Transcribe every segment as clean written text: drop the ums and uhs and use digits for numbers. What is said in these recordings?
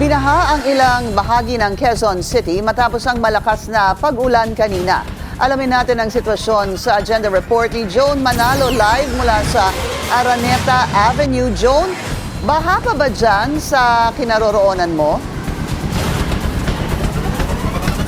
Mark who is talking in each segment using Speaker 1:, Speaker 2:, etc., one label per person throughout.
Speaker 1: Binaha ang ilang bahagi ng Quezon City matapos ang malakas na pag-ulan kanina. Alamin natin ang sitwasyon sa agenda report ni Joan Manalo live mula sa Araneta Avenue. Joan, baha pa ba dyan sa kinaroroonan mo?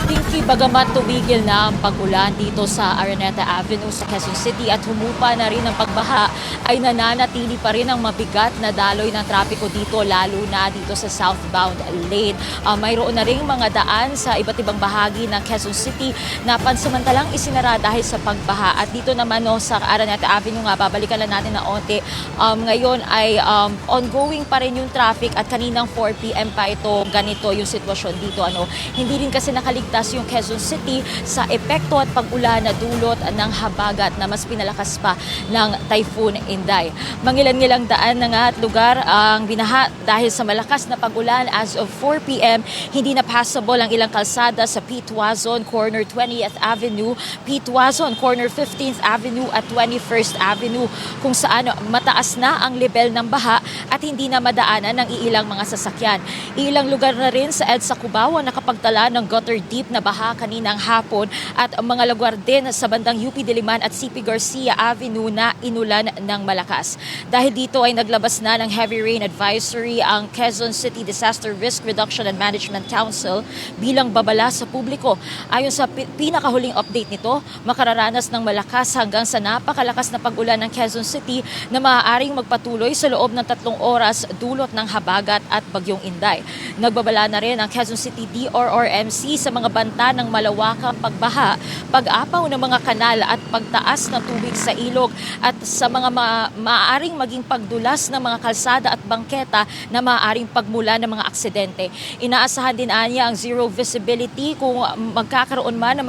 Speaker 2: Pinky, bagamat tumigil na ang pag-ulan dito sa Araneta Avenue sa Quezon City at humupa na rin ang pagbaha, ay nananatili pa rin ang mabigat na daloy ng trapiko dito, lalo na dito sa southbound lane. Mayroon na rin mga daan sa iba't ibang bahagi ng Quezon City na pansamantalang isinara dahil sa pagbaha. At dito naman sa Araneta Avenue nga, babalikan lang natin na onte. Ngayon ay ongoing pa rin yung traffic at kaninang 4 p.m. pa ito, ganito yung sitwasyon dito. Hindi rin kasi nakaligtas yung Quezon City sa epekto at pag-ulan na dulot ng habagat na mas pinalakas pa ng Typhoon Inday. Mangilan-ngilang daan na nga at lugar ang binaha dahil sa malakas na pag-ulan. As of 4 p.m, hindi na passable ang ilang kalsada sa P. Tuazon, corner 20th Avenue, P. Tuazon, corner 15th Avenue at 21st Avenue, kung saan mataas na ang level ng baha at hindi na madaanan ng iilang mga sasakyan. Ilang lugar na rin sa EDSA Cubao ang nakapagtala ng gutter deep na baha kaninang hapon at mga lugar din sa bandang UP Diliman at CP Garcia Avenue na inulan ng malakas. Dahil dito ay naglabas na ng heavy rain advisory ang Quezon City Disaster Risk Reduction and Management Council bilang babala sa publiko. Ayon sa pinakahuling update nito, makararanas ng malakas hanggang sa napakalakas na pag-ulan ng Quezon City na maaaring magpatuloy sa loob ng 3 oras dulot ng habagat at bagyong Inday. Nagbabala na rin ang Quezon City DRRMC sa mga banta ng malawakang pagbaha, pag-apaw ng mga kanal at pagtaas ng tubig sa ilog at sa mga maaaring maging pagdulas ng mga kalsada at bangketa na maaaring pagmula ng mga aksidente. Inaasahan din anya ang zero visibility kung magkakaroon man ng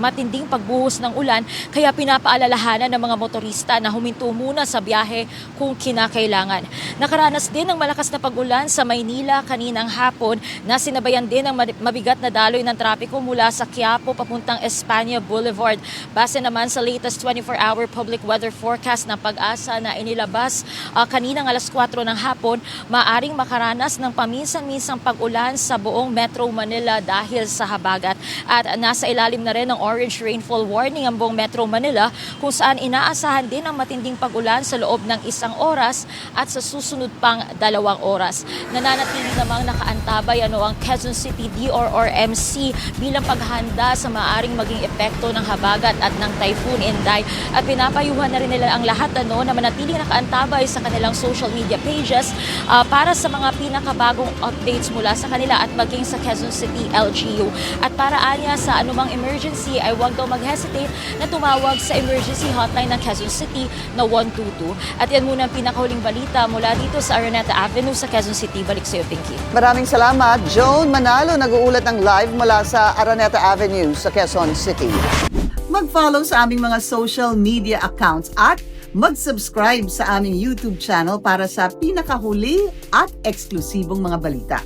Speaker 2: matinding pagbuhos ng ulan, kaya pinapaalalahanan ng mga motorista na huminto muna sa biyahe kung kinakailangan. Nakaranas din ng malakas na pag-ulan sa Maynila kaninang hapon na sinabayan din ng mabigat na daloy ng trapiko mula sa Quiapo papuntang Espanya Boulevard. Base naman sa latest 24-hour public weather forecast ng Pag-asa na inilabas kaninang alas 4 ng hapon, maaring makaranas ng paminsan-minsang pag-ulan sa buong Metro Manila dahil sa habagat. At nasa ilalim na rin ng orange rainfall warning ang buong Metro Manila, kung saan inaasahan din ang matinding pag-ulan sa loob ng 1 oras at sa susunod pang 2 oras. Nananatili namang nakaantabay ang Quezon City DRRMC bilang paghahanda sa maaaring maging epekto ng habagat at ng Typhoon Inday, at pinapayuhan na rin nila ang lahat na manatiling nakaantabay sa kanilang social media pages para sa mga pinakabagong updates mula sa kanila at maging sa Quezon City LGU. At para anya sa anumang emergency ay huwag daw mag-hesitate na tumawag sa emergency hotline ng Quezon City na 122. At yan muna ang pinakahuling balita mula dito sa Araneta Avenue sa Quezon City. Balik sa iyo, Pinky.
Speaker 1: Maraming salamat. Joan Manalo nag-uulat ng live mula sa Araneta Avenue sa Quezon City. Mag-follow sa aming mga social media accounts at mag-subscribe sa aming YouTube channel para sa pinakahuli at eksklusibong mga balita.